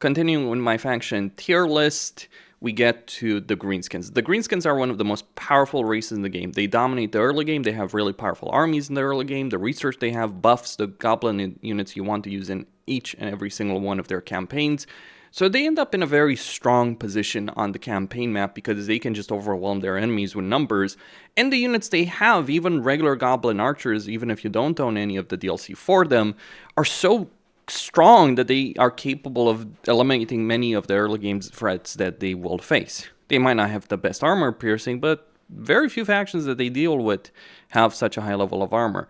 continuing with my faction tier list, we get to the Greenskins. The Greenskins are one of the most powerful races in the game. They dominate the early game. They have really powerful armies in the early game. The research they have buffs the goblin units you want to use in each and every single one of their campaigns. So they end up in a very strong position on the campaign map because they can just overwhelm their enemies with numbers. And the units they have, even regular goblin archers, even if you don't own any of the DLC for them, are so strong that they are capable of eliminating many of the early game threats that they will face. They might not have the best armor piercing, but very few factions that they deal with have such a high level of armor.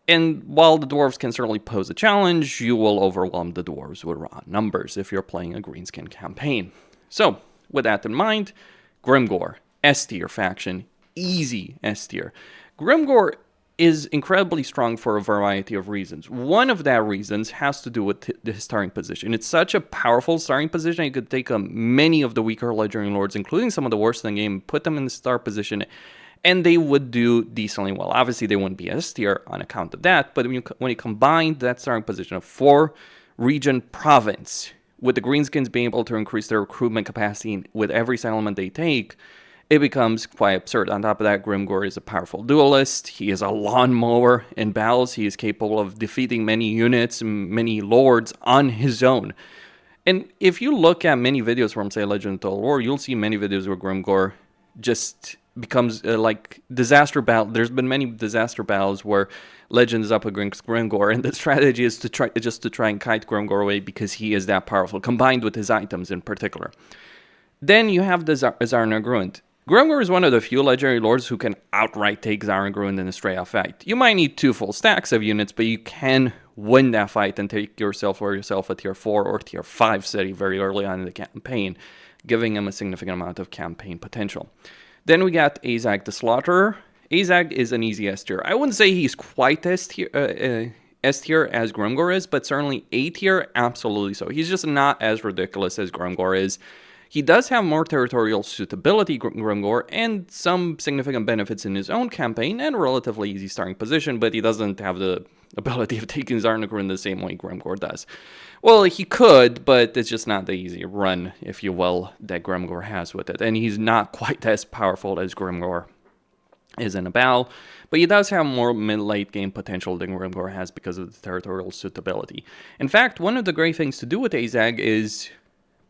And while the dwarves can certainly pose a challenge, you will overwhelm the dwarves with raw numbers if you're playing a Greenskin campaign. So, with that in mind, Grimgor, S tier faction, easy S tier. Grimgor is incredibly strong for a variety of reasons. One of that reasons has to do with the starting position. It's such a powerful starting position, you could take many of the weaker Legendary Lords, including some of the worst in the game, put them in the start position, and they would do decently well. Obviously, they wouldn't be S tier on account of that, but when you combine that starting position of 4-region province, with the Greenskins being able to increase their recruitment capacity with every settlement they take, it becomes quite absurd. On top of that, Grimgor is a powerful duelist. He is a lawnmower in battles. He is capable of defeating many units, many lords on his own. And if you look at many videos from, say, Legend of Total War, you'll see many videos where Grimgor just becomes like disaster battle. There's been many disaster battles where Legend is up against Grimgor, and the strategy is to try and kite Grimgor away because he is that powerful, combined with his items in particular. Then you have the Zarnagrunt. Grimgor is one of the few legendary lords who can outright take Zarnagrunt in a straight-up fight. You might need 2 full stacks of units, but you can win that fight and take yourself a tier 4 or tier 5 city very early on in the campaign, giving him a significant amount of campaign potential. Then we got Azag the Slaughterer. Azag is an easy S tier. I wouldn't say he's quite S tier as Grimgor is, but certainly A tier, absolutely so. He's just not as ridiculous as Grimgor is. He does have more territorial suitability, Grimgor, and some significant benefits in his own campaign, and a relatively easy starting position, but he doesn't have the ability of taking Zarnagrunt the same way Grimgor does. Well, he could, but it's just not the easy run, if you will, that Grimgor has with it. And he's not quite as powerful as Grimgor is in a battle, but he does have more mid-late game potential than Grimgor has because of the territorial suitability. In fact, one of the great things to do with Azag is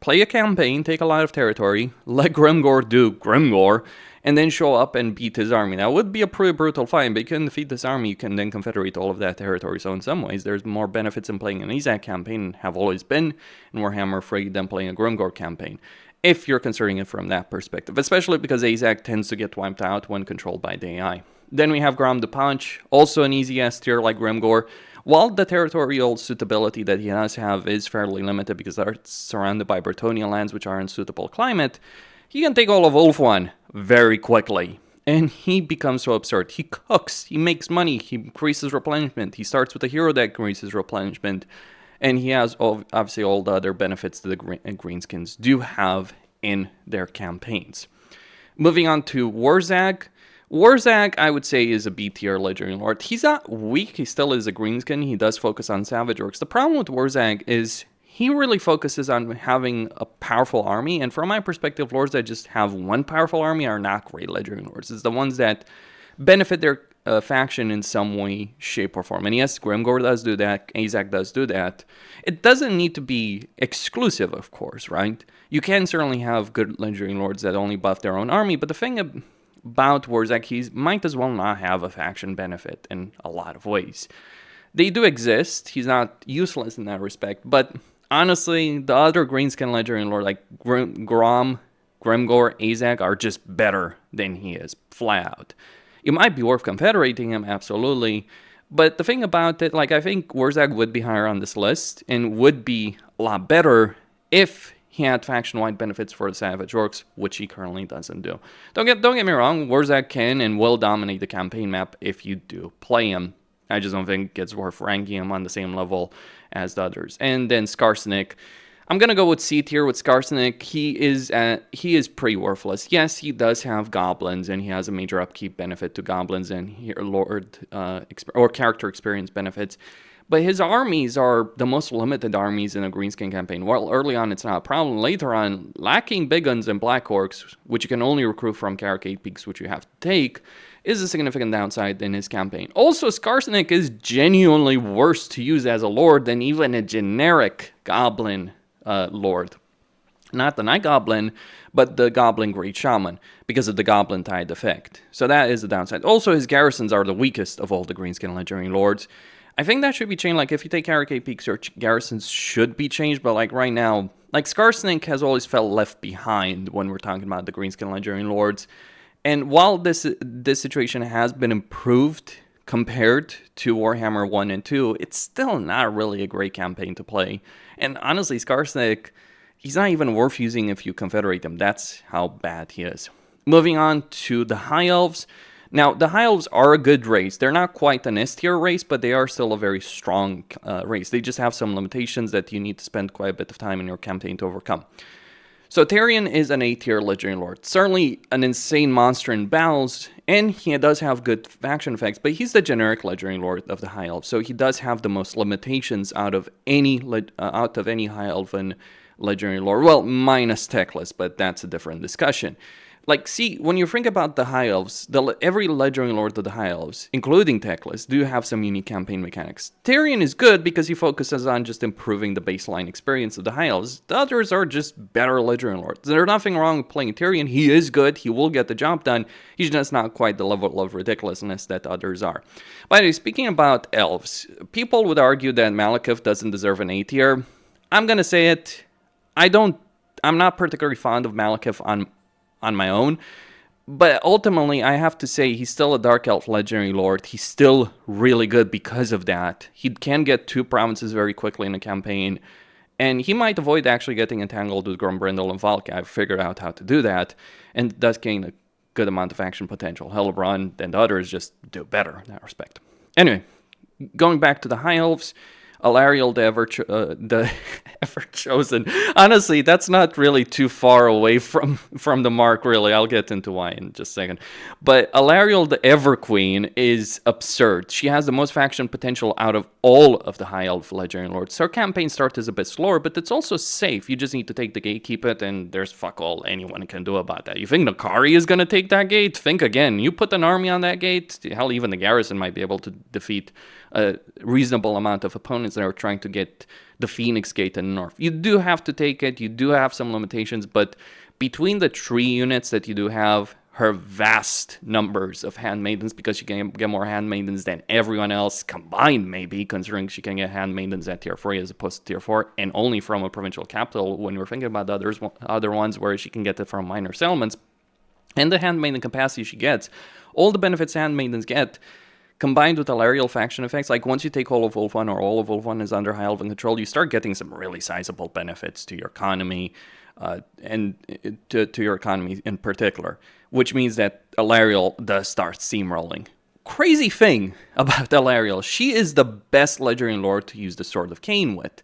play a campaign, take a lot of territory, let Grimgor do Grimgor, and then show up and beat his army. Now, it would be a pretty brutal fight, but you can defeat this army, you can then confederate all of that territory. So in some ways, there's more benefits in playing an Azag campaign, have always been in Warhammer 3 than playing a Grimgor campaign, if you're considering it from that perspective, especially because Azag tends to get wiped out when controlled by the AI. Then we have Grom the Punch, also an easy S tier like Grimgor. While the territorial suitability that he does have is fairly limited because it's surrounded by Bretonnian lands which are in suitable climate, he can take all of Ulthuan very quickly. And he becomes so absurd. He cooks, he makes money, he increases replenishment, he starts with a hero that increases replenishment, and he has obviously all the other benefits that the Greenskins do have in their campaigns. Moving on to Warzag. Warzag, I would say, is a B tier legendary lord. He's not weak, he still is a greenskin, he does focus on savage orcs. The problem with Warzag is he really focuses on having a powerful army, and from my perspective, lords that just have one powerful army are not great legendary lords. It's the ones that benefit their faction in some way, shape, or form. And yes, Grimgor does do that, Azag does do that. It doesn't need to be exclusive, of course, right? You can certainly have good legendary lords that only buff their own army, but the thing about Warzag, he might as well not have a faction benefit in a lot of ways. They do exist, he's not useless in that respect, but honestly, the other greenskin legendary lord like Grom, Grimgor, Azag are just better than he is, flat out. It might be worth confederating him, absolutely, but the thing about it, like, I think Warzag would be higher on this list and would be a lot better if he had faction-wide benefits for the Savage Orcs, which he currently doesn't do. Don't get me wrong, Warzag can and will dominate the campaign map if you do play him. I just don't think it's worth ranking him on the same level as the others. And then Skarsnik. I'm going to go with C tier with Skarsnik. He is pretty worthless. Yes, he does have goblins, and he has a major upkeep benefit to goblins and lord or character experience benefits. But his armies are the most limited armies in a Greenskin campaign. While early on it's not a problem, later on, lacking big guns and black orcs, which you can only recruit from Carucate Peaks, which you have to take, is a significant downside in his campaign. Also, Skarsnik is genuinely worse to use as a lord than even a generic goblin lord. Not the Night Goblin, but the Goblin Great Shaman, because of the Goblin Tide effect. So that is the downside. Also, his garrisons are the weakest of all the Greenskin Legendary Lords. I think that should be changed. Like, if you take Carucate Peaks, your garrisons should be changed, but like right now, like Skarsnik has always felt left behind when we're talking about the Greenskin Legendary Lords. And while this situation has been improved compared to Warhammer 1 and 2, it's still not really a great campaign to play. And honestly, Skarsnik, he's not even worth using if you confederate him. That's how bad he is. Moving on to the High Elves. Now, the High Elves are a good race. They're not quite an S-tier race, but they are still a very strong race. They just have some limitations that you need to spend quite a bit of time in your campaign to overcome. So Tarion is an A-tier Legendary Lord. Certainly an insane monster in battles, and he does have good faction effects, but he's the generic Legendary Lord of the High Elves, so he does have the most limitations out of any High Elven Legendary Lord. Well, minus Teclis, but that's a different discussion. Like, see, when you think about the High Elves, every Legendary Lord of the High Elves, including Teclis, do have some unique campaign mechanics. Tarion is good because he focuses on just improving the baseline experience of the High Elves. The others are just better Legendary Lords. There's nothing wrong with playing Tarion. He is good. He will get the job done. He's just not quite the level of ridiculousness that others are. By the way, speaking about Elves, people would argue that Malekith doesn't deserve an A tier. I'm gonna say it. I'm not particularly fond of Malekith on my own, but ultimately I have to say he's still a Dark Elf Legendary Lord. He's still really good because of that. He can get 2 provinces very quickly in a campaign, and he might avoid actually getting entangled with Grombrindle and Valk. I've figured out how to do that, and does gain a good amount of action potential. Hellbrand and others just do better in that respect. Anyway, going back to the High Elves, Alariel, the ever-chosen. Honestly, that's not really too far away from the mark, really. I'll get into why in just a second. But Alariel, the Ever-Queen, is absurd. She has the most faction potential out of all of the High Elf Legendary Lords. Her campaign start is a bit slower, but it's also safe. You just need to take the gate, keep it, and there's fuck all anyone can do about that. You think Nakari is going to take that gate? Think again. You put an army on that gate, hell, even the garrison might be able to defeat a reasonable amount of opponents that are trying to get the Phoenix Gate in the north. You do have to take it. You do have some limitations, but between the 3 units that you do have, her vast numbers of handmaidens, because she can get more handmaidens than everyone else combined, maybe, considering she can get handmaidens at tier 3 as opposed to tier 4, and only from a provincial capital when we're thinking about the other ones where she can get it from minor settlements, and the handmaiden capacity she gets, all the benefits handmaidens get, combined with Alariel faction effects, like once you take all of Ulthuan or all of Ulthuan is under High Elven control, you start getting some really sizable benefits to your economy, and to your economy in particular, which means that Alariel does start steamrolling. Crazy thing about Alariel, she is the best Legendary Lord to use the Sword of Cain with,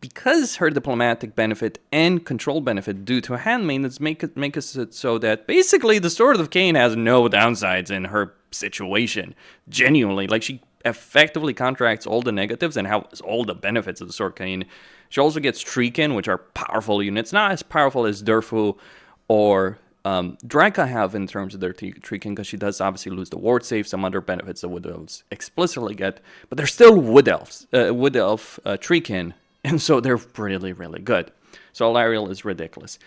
because her diplomatic benefit and control benefit due to handmaidens make it so that basically the Sword of Cain has no downsides in her situation. Genuinely, like, she effectively contracts all the negatives and has all the benefits of the Sword of Cain. She also gets Treekin, which are powerful units, not as powerful as Durfu or Draka have in terms of their Treekin, because she does obviously lose the ward save, some other benefits that Wood Elves explicitly get, but they're still Wood Elf Treekin, and so they're really, really good. So Alariel is ridiculous.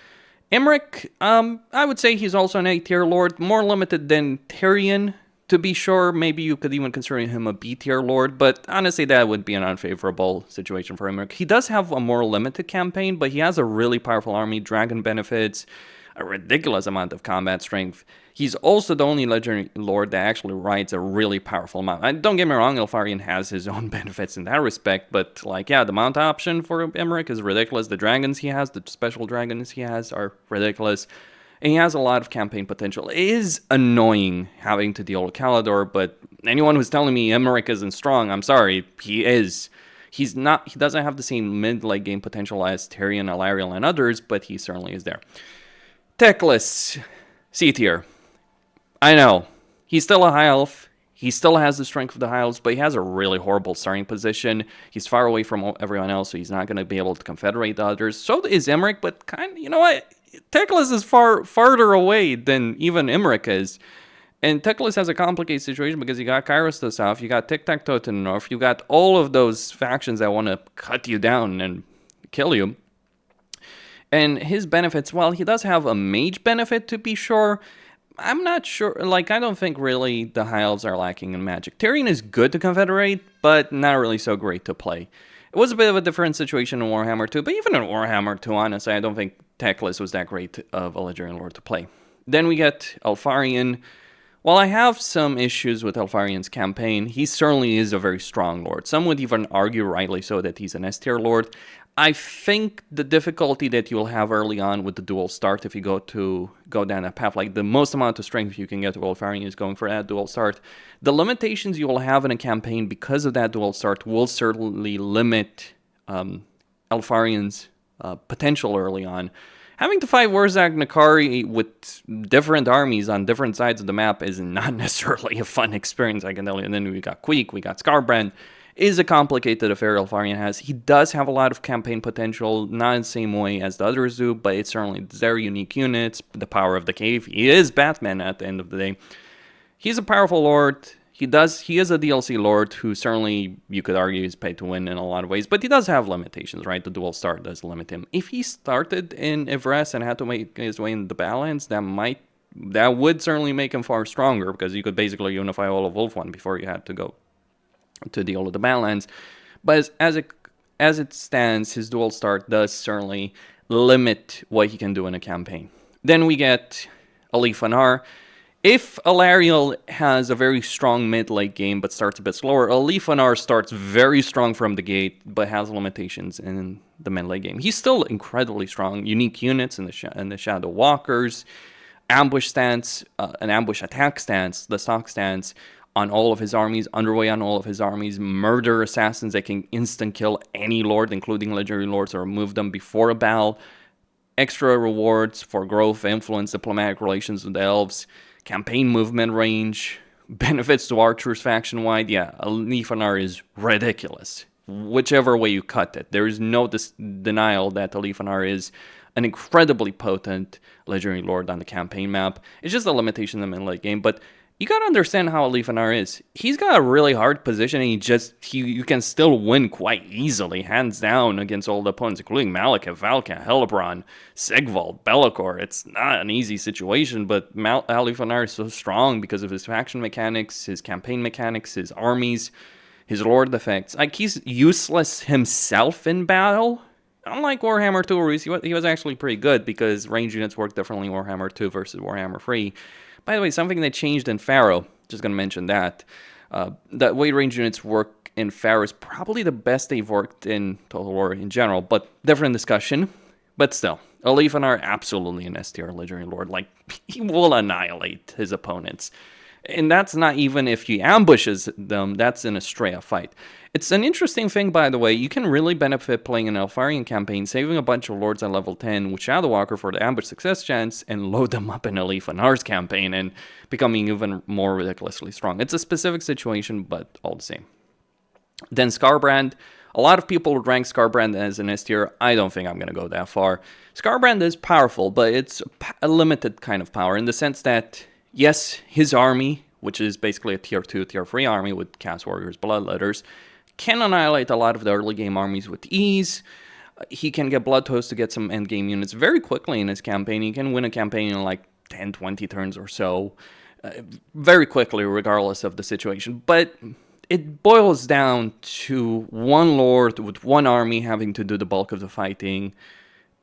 Imric, I would say he's also an A-tier lord, more limited than Tarion, to be sure. Maybe you could even consider him a B-tier lord, but honestly that would be an unfavorable situation for Imric. He does have a more limited campaign, but he has a really powerful army, dragon benefits, a ridiculous amount of combat strength. He's also the only Legendary Lord that actually rides a really powerful mount. And don't get me wrong, Elfarion has his own benefits in that respect, but like, yeah, the mount option for Imric is ridiculous. The dragons he has, the special dragons he has are ridiculous. And he has a lot of campaign potential. It is annoying having to deal with Kalador, but anyone who's telling me Imric isn't strong, I'm sorry, he is. He doesn't have the same mid-late game potential as Tarion, Alariel, and others, but he certainly is there. Teclis, C tier. I know, he's still a high elf. He still has the strength of the Isles, but he has a really horrible starting position. He's far away from everyone else, so he's not going to be able to confederate the others. So is Emmerich, but you know what? Teclis is farther away than even Emmerich is. And Teclis has a complicated situation because you got Kairos to the south, you got Tic-Tac-Toe to the north, you got all of those factions that want to cut you down and kill you. And his benefits, well, he does have a mage benefit to be sure. I'm not sure, I don't think really the High Elves are lacking in magic. Tyrion is good to confederate, but not really so great to play. It was a bit of a different situation in Warhammer 2, but even in Warhammer 2, honestly, I don't think Teclis was that great of a Legendary Lord to play. Then we get Elfarion. While I have some issues with Elfarion's campaign, he certainly is a very strong lord. Some would even argue, rightly so, that he's an S-tier lord. I think the difficulty that you'll have early on with the dual start, if you go down that path, the most amount of strength you can get to Elfarion is going for that dual start. The limitations you will have in a campaign because of that dual start will certainly limit Elfarion's potential early on. Having to fight Wurzag Nakari with different armies on different sides of the map is not necessarily a fun experience, I can tell you. And then we got Queek, we got Skarbrand. Is a complicated affair Elfarion has. He does have a lot of campaign potential, not in the same way as the others do, but it's certainly very unique units, the power of the cave. He is Batman at the end of the day. He's a powerful lord. He is a DLC lord who certainly, you could argue, is paid to win in a lot of ways, but he does have limitations, right? The dual start does limit him. If he started in Ivres and had to make his way in the Badlands, that would certainly make him far stronger, because you could basically unify all of Wolf-1 before you had to go to deal with the Badlands. But as it stands, his dual start does certainly limit what he can do in a campaign. Then we get Alifanar. If Alariel has a very strong mid-late game but starts a bit slower, Alifanar starts very strong from the gate but has limitations in the mid-late game. He's still incredibly strong. Unique units in the Shadow Walkers, ambush stance, an ambush attack stance, the stock stance, on all of his armies, underway on all of his armies, murder assassins that can instant kill any lord, including legendary lords, or remove them before a battle, extra rewards for growth, influence, diplomatic relations with the elves, campaign movement range, benefits to archers faction-wide. Yeah, Alifanar is ridiculous, whichever way you cut it. There is no denial that Alifanar is an incredibly potent legendary lord on the campaign map. It's just a limitation in the mid-late game, but you gotta understand how Alifanar is. He's got a really hard position, and you can still win quite easily, hands down, against all the opponents, including Malekith, Valka, Hellebron, Sigvald, Be'lakor. It's not an easy situation, but Alifanar is so strong because of his faction mechanics, his campaign mechanics, his armies, his lord effects. He's useless himself in battle. Unlike Warhammer 2, where he was actually pretty good, because range units work differently in Warhammer 2 versus Warhammer 3. By the way, something that changed in Pharaoh, just going to mention that. The way range units work in Pharaoh is probably the best they've worked in Total War in general, but different discussion. But still, Alifanar, absolutely an S-tier legendary lord. He will annihilate his opponents. And that's not even if he ambushes them, that's in a straight-up fight. It's an interesting thing, by the way. You can really benefit playing an Elfarion campaign, saving a bunch of lords at level 10 with Shadow Walker for the ambush success chance, and load them up in Alifanar's campaign and becoming even more ridiculously strong. It's a specific situation, but all the same. Then Skarbrand. A lot of people would rank Skarbrand as an S-tier. I don't think I'm going to go that far. Skarbrand is powerful, but it's a limited kind of power in the sense that, yes, his army, which is basically a tier 2, tier 3 army with Cast Warriors, Bloodletters, can annihilate a lot of the early game armies with ease. He can get Blood Toast to get some end game units very quickly in his campaign. He can win a campaign in 10, 20 turns or so, very quickly, regardless of the situation. But it boils down to one lord with one army having to do the bulk of the fighting,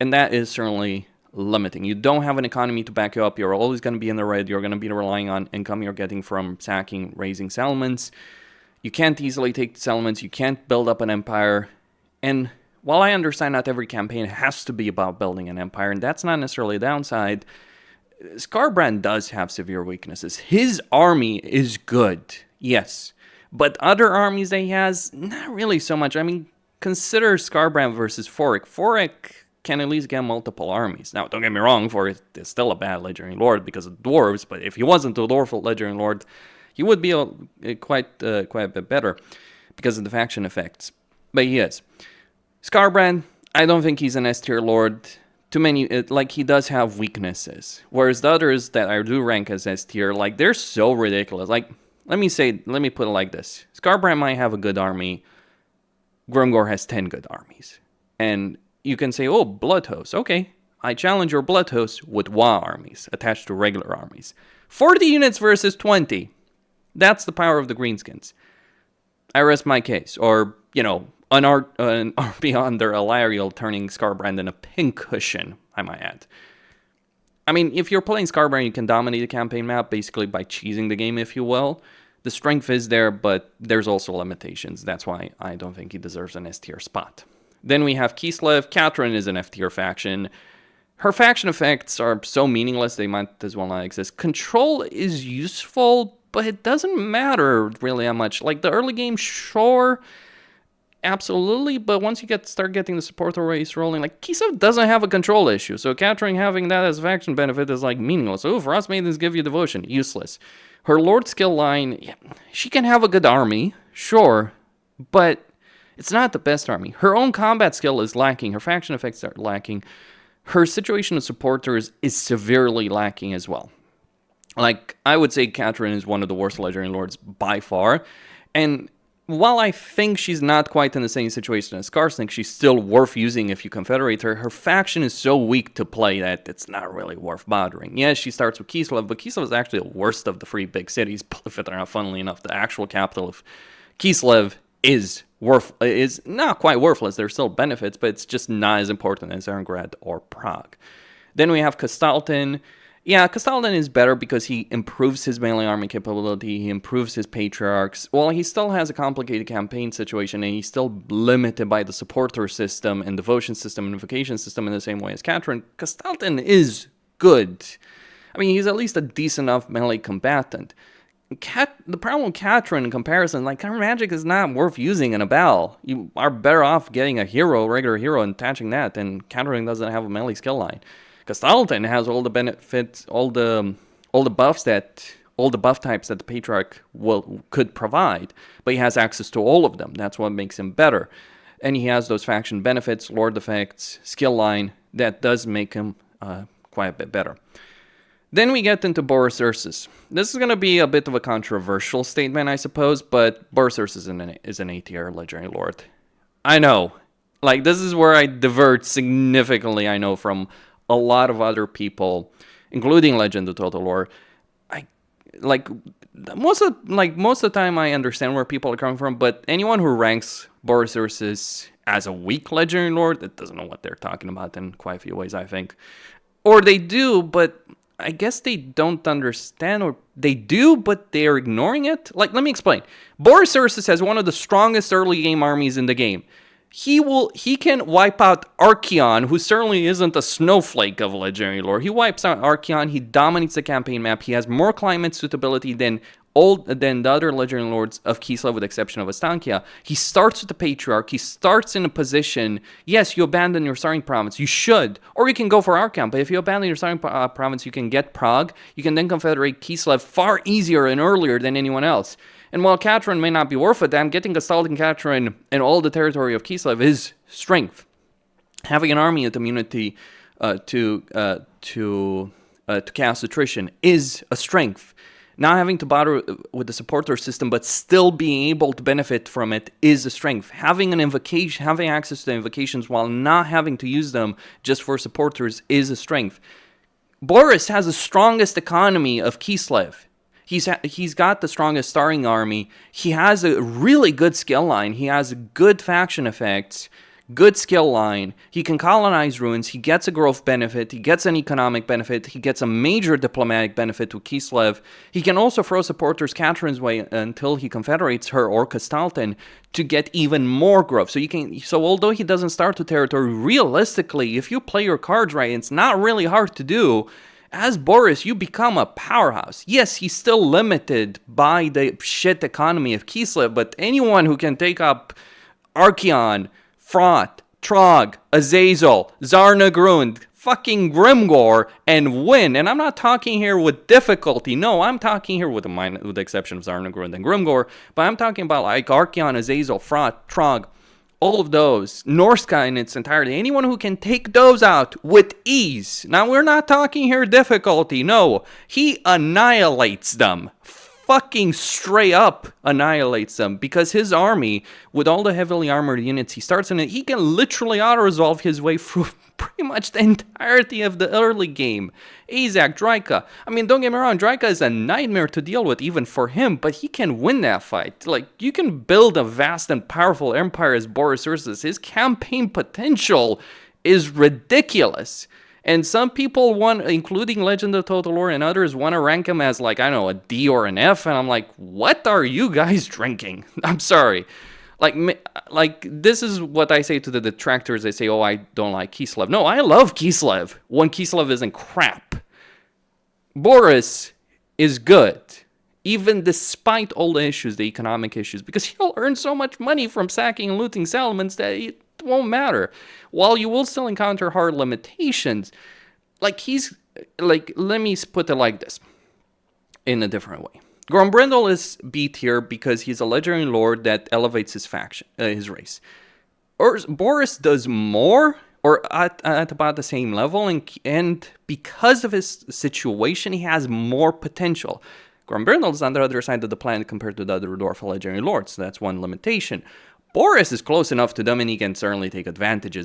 and that is certainly limiting. You don't have an economy to back you up. You're always going to be in the red. You're going to be relying on income you're getting from sacking, raising settlements. You can't easily take settlements. You can't build up an empire. And while I understand not every campaign has to be about building an empire, and that's not necessarily a downside, Skarbrand does have severe weaknesses. His army is good, yes. But other armies that he has, not really so much. I mean, consider Skarbrand versus Forik. Forik can at least get multiple armies. Now, don't get me wrong, Forik is still a bad legendary lord because of dwarves, but if he wasn't a dwarf legendary lord, He would be quite a bit better because of the faction effects. But he is. Skarbrand, I don't think he's an S tier lord. Too many, like, he does have weaknesses. Whereas the others that I do rank as S tier, like, they're so ridiculous. Like, let me put it like this. Skarbrand might have a good army. Grumgor has 10 good armies. And you can say, oh, Blood Host. Okay, I challenge your Blood Host with WoW armies attached to regular armies. 40 units versus 20. That's the power of the Greenskins. I rest my case. Or, you know, an army under Alariel turning Skarbrand in a pincushion, I might add. I mean, if you're playing Skarbrand, you can dominate the campaign map basically by cheesing the game, if you will. The strength is there, but there's also limitations. That's why I don't think he deserves an S tier spot. Then we have Kislev. Catherine is an F tier faction. Her faction effects are so meaningless they might as well not exist. Control is useful, but it doesn't matter really that much. Like, the early game, sure, absolutely, but once you start getting the supporter race rolling, like, Kislev doesn't have a control issue, so Catherine having that as a faction benefit is, like, meaningless. Oh, Frost Maidens give you devotion. Useless. Her Lord skill line, yeah, she can have a good army, sure, but it's not the best army. Her own combat skill is lacking. Her faction effects are lacking. Her situation of supporters is severely lacking as well. Like, I would say Catherine is one of the worst Legendary Lords by far. And while I think she's not quite in the same situation as Skarsnik, she's still worth using if you confederate her. Her faction is so weak to play that it's not really worth bothering. Yes, she starts with Kislev, but Kislev is actually the worst of the three big cities. Funnily enough, the actual capital of Kislev is not quite worthless. There's still benefits, but it's just not as important as Erengrad or Prague. Then we have Kastaltin. Yeah, Kastaltin is better because he improves his melee army capability, he improves his patriarchs. While he still has a complicated campaign situation, and he's still limited by the supporter system and devotion system and invocation system in the same way as Catherine, Kastaltin is good. I mean, he's at least a decent enough melee combatant. The problem with Catherine in comparison, like, her magic is not worth using in a battle. You are better off getting a regular hero, and attaching that, and Catherine doesn't have a melee skill line. Kastaltin has all the benefits, all the buff types that the Patriarch could provide, but he has access to all of them. That's what makes him better. And he has those faction benefits, Lord effects, skill line, that does make him quite a bit better. Then we get into Boris Ursus. This is going to be a bit of a controversial statement, I suppose, but Boris Ursus is an A-tier Legendary Lord. I know. Like, this is where I diverge significantly, I know, from a lot of other people, including Legend of Total War. Most of the time I understand where people are coming from, but anyone who ranks Boris Ursus as a weak Legendary Lord, that doesn't know what they're talking about in quite a few ways, I think. Or they do, but I guess they don't understand, or they do, but they're ignoring it. Like, let me explain. Boris Ursus has one of the strongest early game armies in the game. He can wipe out Archeon, who certainly isn't a snowflake of Legendary Lore. He wipes out Archeon, he dominates the campaign map, he has more climate suitability than the other Legendary Lords of Kislev, with the exception of Astankia. He starts with the Patriarch, he starts in a position, yes, you abandon your starting province, you should, or you can go for Archeon, but if you abandon your starting province, you can get Prague, you can then confederate Kislev far easier and earlier than anyone else. And while Catherine may not be worth it, I'm getting Kastaltin Catherine and all the territory of Kislev is strength. Having an army with immunity to cast attrition is a strength. Not having to bother with the supporter system, but still being able to benefit from it is a strength. Having access to the invocations while not having to use them just for supporters is a strength. Boris has the strongest economy of Kislev. He's got the strongest starting army. He has a really good skill line. He has good faction effects, good skill line. He can colonize ruins. He gets a growth benefit. He gets an economic benefit. He gets a major diplomatic benefit to Kislev. He can also throw supporters Catherine's way until he confederates her or Kastaltin to get even more growth. So although he doesn't start the territory, realistically, if you play your cards right, it's not really hard to do. As Boris, you become a powerhouse. Yes, he's still limited by the shit economy of Kislev, but anyone who can take up Archeon, Fraught, Trog, Azazel, Zarnagrund, fucking Grimgor, and win. And I'm not talking here with difficulty. No, I'm talking here with the exception of Zarnagrund and Grimgor. But I'm talking about like Archeon, Azazel, Trog, all of those. Norsca in its entirety. Anyone who can take those out with ease. Now, we're not talking here difficulty. No, he annihilates them. Fucking straight up annihilates them, because his army, with all the heavily armored units he starts in it, he can literally auto-resolve his way through pretty much the entirety of the early game. Azak, Draika. I mean, don't get me wrong, Draika is a nightmare to deal with even for him, but he can win that fight. Like, you can build a vast and powerful empire as Boris Ursus. His campaign potential is ridiculous. And some people want, including Legend of Total War and others, want to rank him as, like, I don't know, a D or an F. And I'm like, what are you guys drinking? I'm sorry. Like this is what I say to the detractors. They say, oh, I don't like Kislev. No, I love Kislev when Kislev isn't crap. Boris is good, even despite all the issues, the economic issues, because he'll earn so much money from sacking and looting settlements that it won't matter. While you will still encounter hard limitations, let me put it like this, in a different way. Grombrindle is B tier because he's a legendary lord that elevates his faction, his race. Or Boris does more, or at about the same level, and because of his situation, he has more potential. Grombrindle is on the other side of the planet compared to the other dwarf legendary lords, so that's one limitation. Boris is close enough to them, and he can certainly take advantage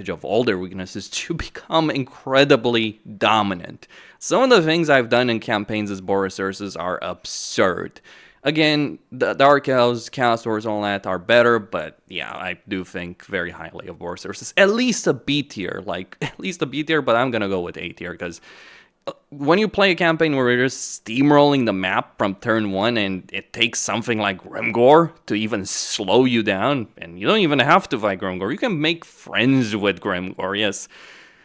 of all their weaknesses to become incredibly dominant. Some of the things I've done in campaigns as Boris Ursus are absurd. Again, the Dark Elves, Chaos Wars, all that are better, but yeah, I do think very highly of Boris Ursus. At least a B tier, but I'm gonna go with A tier, because when you play a campaign where you're just steamrolling the map from turn 1 and it takes something like Grimgor to even slow you down, and you don't even have to fight Grimgor, you can make friends with Grimgor, yes,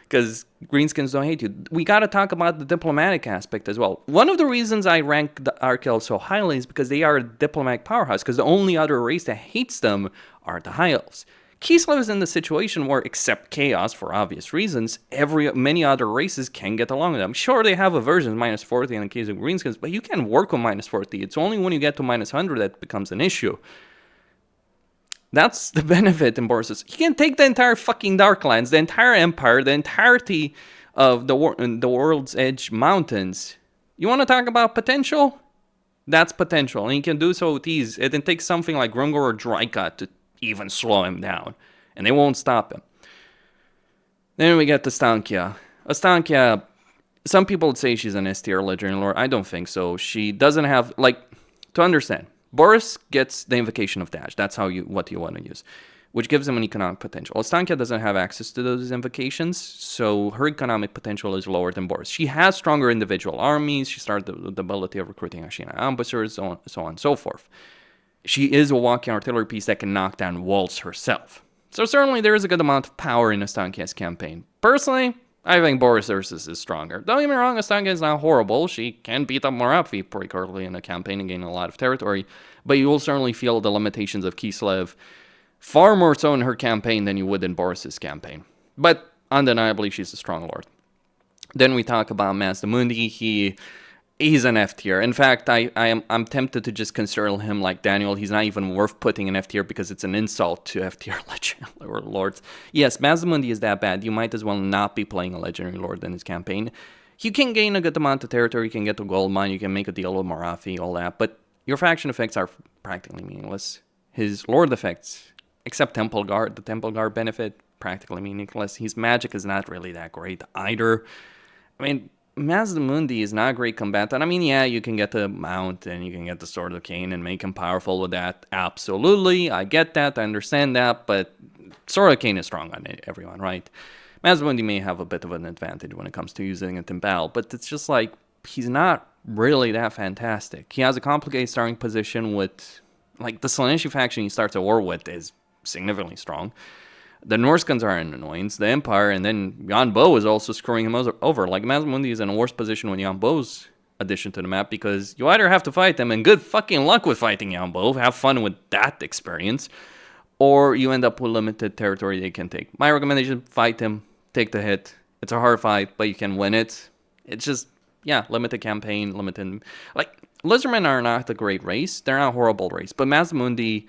because Greenskins don't hate you. We gotta talk about the diplomatic aspect as well. One of the reasons I rank the Arch Elves so highly is because they are a diplomatic powerhouse, because the only other race that hates them are the High Elves. Kislev is in the situation where, except Chaos, for obvious reasons, many other races can get along with them. Sure, they have aversions, minus 40 in the case of Greenskins, but you can work with minus 40. It's only when you get to minus 100 that becomes an issue. That's the benefit in Boris. You can take the entire fucking Darklands, the entire Empire, the entirety of the World's Edge Mountains. You want to talk about potential? That's potential, and you can do so with ease. It takes something like Grungor or Draika to even slow him down, and they won't stop him. Then we get to Stankia. Stankia, some people would say she's an S tier legendary lore. I don't think so. She doesn't have, to understand, Boris gets the Invocation of Dash. That's what you want to use, which gives him an economic potential. Stankia doesn't have access to those invocations, so her economic potential is lower than Boris. She has stronger individual armies. She started the ability of recruiting Ashina ambushers, so on and so forth. She is a walking artillery piece that can knock down walls herself. So certainly there is a good amount of power in Stankia's campaign. Personally, I think Boris Ursus is stronger. Don't get me wrong, Stankia is not horrible. She can beat up Moravi pretty quickly in a campaign and gain a lot of territory, but you will certainly feel the limitations of Kislev far more so in her campaign than you would in Boris's campaign. But undeniably, she's a strong lord. Then we talk about Mazdamundi. He's an F tier. In fact, I'm tempted to just consider him like Daniel. He's not even worth putting in F tier because it's an insult to F tier legendary lords. Yes, Mazdamundi is that bad. You might as well not be playing a legendary lord in his campaign. You can gain a good amount of territory. You can get to gold mine. You can make a deal with Morathi, all that. But your faction effects are practically meaningless. His lord effects, except Temple Guard, the Temple Guard benefit, practically meaningless. His magic is not really that great either. I mean, Mazdamundi is not a great combatant. I mean, yeah, you can get the mount and you can get the Sword of Cain and make him powerful with that. Absolutely, I get that, I understand that, but Sword of Cain is strong on everyone, right? Mazdamundi may have a bit of an advantage when it comes to using it in battle, but it's just like, he's not really that fantastic. He has a complicated starting position with, like, the Slaaneshi faction he starts a war with is significantly strong. The Norscans are an annoyance, the Empire, and then Jan Bo is also screwing him over. Like, Mazdamundi is in a worse position with Jan Bo's addition to the map, because you either have to fight them, and good fucking luck with fighting Jan Bo, have fun with that experience, or you end up with limited territory they can take. My recommendation, fight him, take the hit. It's a hard fight, but you can win it. It's just, yeah, limited campaign, limited... Like, Lizardmen are not a great race. They're not a horrible race. But Mazdamundi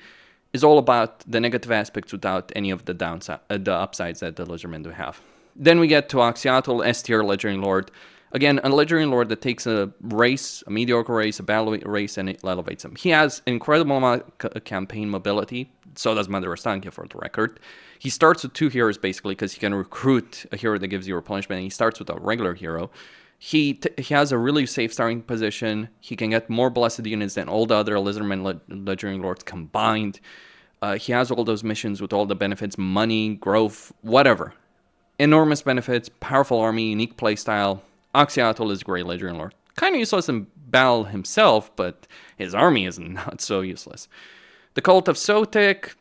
is all about the negative aspects without any of the downside, the upsides that the Lizardmen do have. Then we get to Oxyatl, S-tier Legendary Lord. Again, a Legendary Lord that takes a race, a mediocre race, a battle race, and it elevates him. He has incredible amount of campaign mobility. So does Mederic, for the record. He starts with 2 heroes, basically, because he can recruit a hero that gives you replenishment, and he starts with a regular hero. He has a really safe starting position. He can get more blessed units than all the other Lizardmen Legendary Lords combined. He has all those missions with all the benefits, money, growth, whatever. Enormous benefits, powerful army, unique playstyle. Oxyatl is a great Legendary Lord. Kind of useless in battle himself, but his army is not so useless. The Cult of Sotik.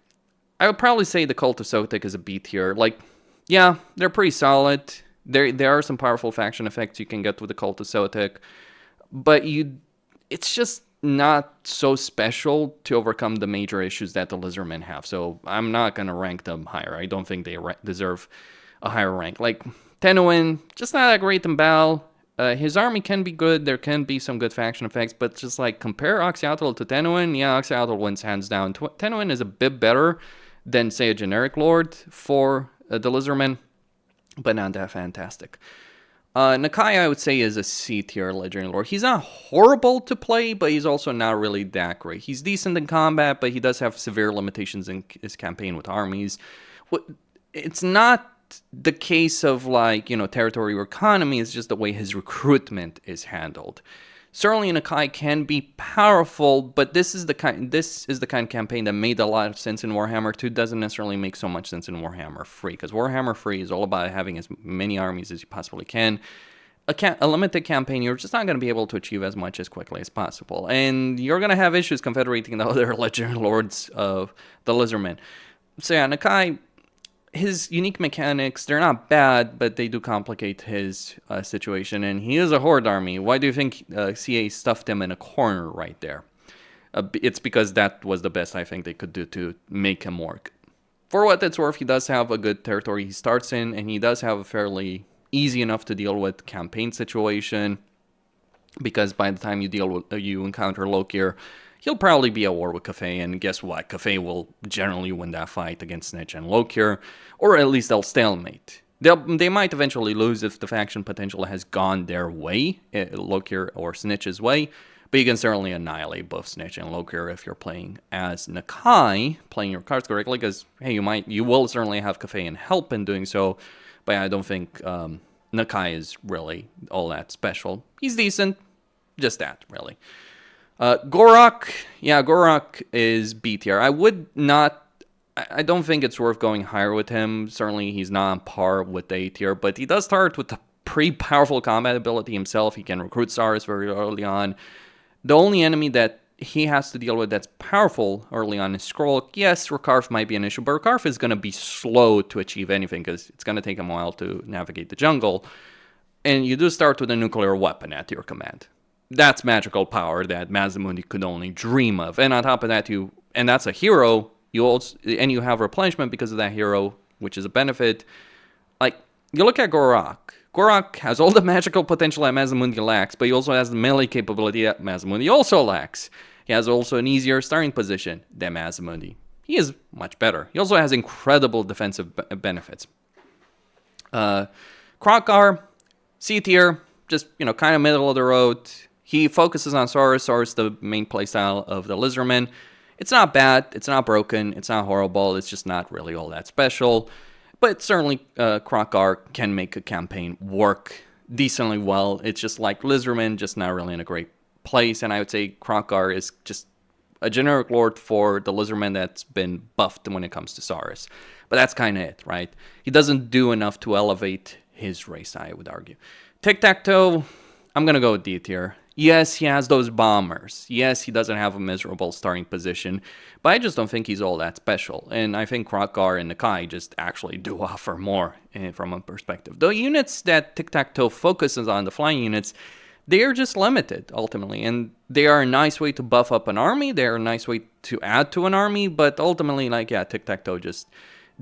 I would probably say the Cult of Sotik is a B tier. Like, yeah, they're pretty solid. There are some powerful faction effects you can get with the Cult of Sotik, but it's just not so special to overcome the major issues that the Lizardmen have. So I'm not going to rank them higher. I don't think they deserve a higher rank. Like, Tenuin, just not that great in battle. His army can be good. There can be some good faction effects, but just like compare Oxyatl to Tenuin, yeah, Oxyatl wins hands down. Tenuin is a bit better than, say, a generic lord for the Lizardmen, but not that fantastic. Nakai, I would say, is a C tier Legendary Lord. He's not horrible to play, but he's also not really that great. He's decent in combat, but he does have severe limitations in his campaign with armies. It's not the case of, like, you know, territory or economy. It's just the way his recruitment is handled. Certainly, Nakai can be powerful, but this is the kind of campaign that made a lot of sense in Warhammer 2. Doesn't necessarily make so much sense in Warhammer 3, because Warhammer 3 is all about having as many armies as you possibly can. A limited campaign, you're just not going to be able to achieve as much as quickly as possible, and you're going to have issues confederating the other Legendary Lords of the Lizardmen. So yeah, Nakai, his unique mechanics, they're not bad, but they do complicate his situation, and he is a horde army. Why do you think CA stuffed him in a corner right there? It's because that was the best I think they could do to make him work. For what it's worth, he does have a good territory he starts in, and he does have a fairly easy enough to deal with campaign situation, because by the time you encounter Lokir, he'll probably be at war with Cafe, and guess what? Cafe will generally win that fight against Snitch and Lokir, or at least they'll stalemate. They might eventually lose if the faction potential has gone their way, Lokir or Snitch's way, but you can certainly annihilate both Snitch and Lokir if you're playing as Nakai, playing your cards correctly, because, hey, you will certainly have Cafe and help in doing so, but I don't think Nakai is really all that special. He's decent, just that, really. Gorok, yeah, Gorok is B tier. I don't think it's worth going higher with him. Certainly, he's not on par with the A tier, but he does start with a pretty powerful combat ability himself. He can recruit Saurus very early on. The only enemy that he has to deal with that's powerful early on is Skrulk. Yes, Rakarth might be an issue, but Rakarth is going to be slow to achieve anything because it's going to take him a while to navigate the jungle. And you do start with a nuclear weapon at your command. That's magical power that Mazdamundi could only dream of. And on top of that, and that's a hero, you have replenishment because of that hero, which is a benefit. Like, you look at Gorok. Gorok has all the magical potential that Mazdamundi lacks, but he also has the melee capability that Mazdamundi also lacks. He has also an easier starting position than Mazdamundi. He is much better. He also has incredible defensive benefits. Krokar, C tier, just, kind of middle of the road. He focuses on Saurus. Saurus, the main playstyle of the Lizardmen. It's not bad. It's not broken. It's not horrible. It's just not really all that special. But certainly, Krokar can make a campaign work decently well. It's just like Lizardmen, just not really in a great place. And I would say Krokar is just a generic lord for the Lizardmen that's been buffed when it comes to Saurus. But that's kind of it, right? He doesn't do enough to elevate his race, I would argue. Tic-Tac-Toe, I'm going to go with D tier. Yes, he has those bombers. Yes, he doesn't have a miserable starting position, but I just don't think he's all that special. And I think Krokar and Nakai just actually do offer more from a perspective. The units that Tic-Tac-Toe focuses on, the flying units, they are just limited, ultimately. And they are a nice way to buff up an army. They are a nice way to add to an army. But ultimately, like, yeah, Tic-Tac-Toe just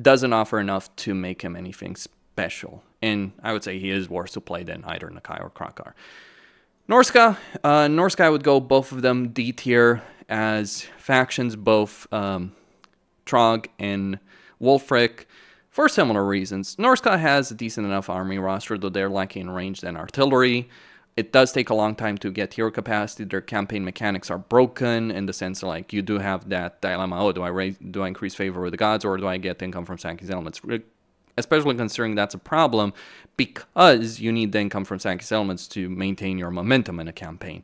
doesn't offer enough to make him anything special. And I would say he is worse to play than either Nakai or Krakar. Norsca. Norsca, I would go both of them D tier as factions, both Trog and Wolfric, for similar reasons. Norsca has a decent enough army roster, though they're lacking in range and artillery. It does take a long time to get hero capacity. Their campaign mechanics are broken in the sense like you do have that dilemma, oh, do I increase favor with the gods, or do I get income from sacking settlements? Especially considering that's a problem because you need the income from sacking settlements to maintain your momentum in a campaign.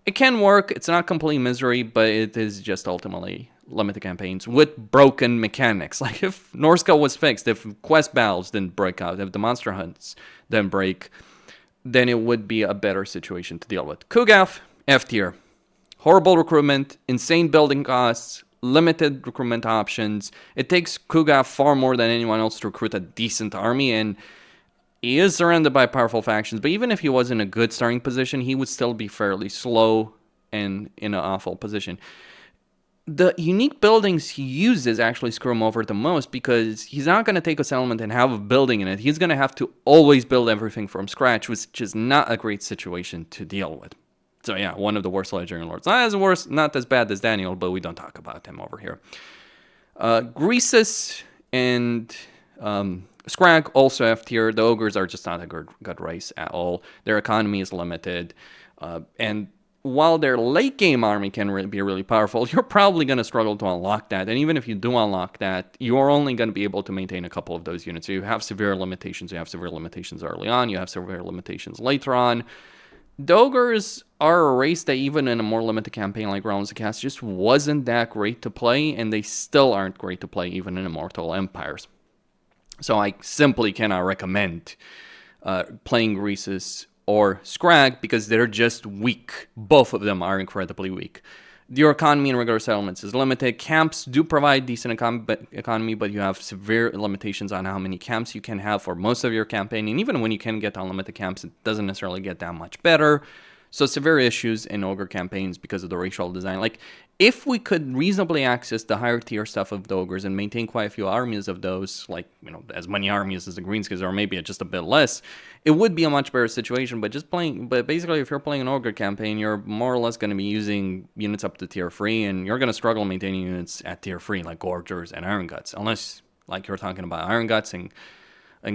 It can work. It's not complete misery, but it is just ultimately limited campaigns with broken mechanics. Like if Norsca was fixed, if quest battles didn't break out, if the monster hunts didn't break, then it would be a better situation to deal with. Kugaf, F tier. Horrible recruitment, insane building costs, limited recruitment options. It takes Kugaf far more than anyone else to recruit a decent army, and he is surrounded by powerful factions, but even if he was in a good starting position, he would still be fairly slow and in an awful position. The unique buildings he uses actually screw him over the most because he's not going to take a settlement and have a building in it. He's going to have to always build everything from scratch, which is not a great situation to deal with. So yeah, one of the worst Legendary Lords. Not as bad as Daniel, but we don't talk about him over here. Greases and Scrag, also F tier. The Ogres are just not a good race at all. Their economy is limited. And while their late game army can be really powerful, you're probably going to struggle to unlock that. And even if you do unlock that, you're only going to be able to maintain a couple of those units. So you have severe limitations. You have severe limitations early on. You have severe limitations later on. The Ogres are a race that even in a more limited campaign like Realms of Chaos just wasn't that great to play, and they still aren't great to play even in Immortal Empires. So I simply cannot recommend playing Greases or Scrag because they're just weak. Both of them are incredibly weak. Your economy in regular settlements is limited. Camps do provide decent economy, but you have severe limitations on how many camps you can have for most of your campaign. And even when you can get unlimited camps, it doesn't necessarily get that much better. So severe issues in Ogre campaigns because of the racial design. Like, if we could reasonably access the higher tier stuff of the Ogres and maintain quite a few armies of those, like, you know, as many armies as the Greenskins, or maybe just a bit less, it would be a much better situation. But basically, if you're playing an Ogre campaign, you're more or less going to be using units up to tier 3, and you're going to struggle maintaining units at tier 3, like Gorgers and Iron Guts, unless, like, you're talking about Iron Guts and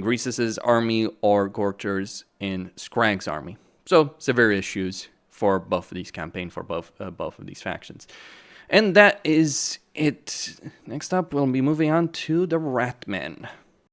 Greases' army, or Gorgers in Scrag's army. So, severe issues for both of these campaigns, for both of these factions. And that is it. Next up, we'll be moving on to the Ratmen.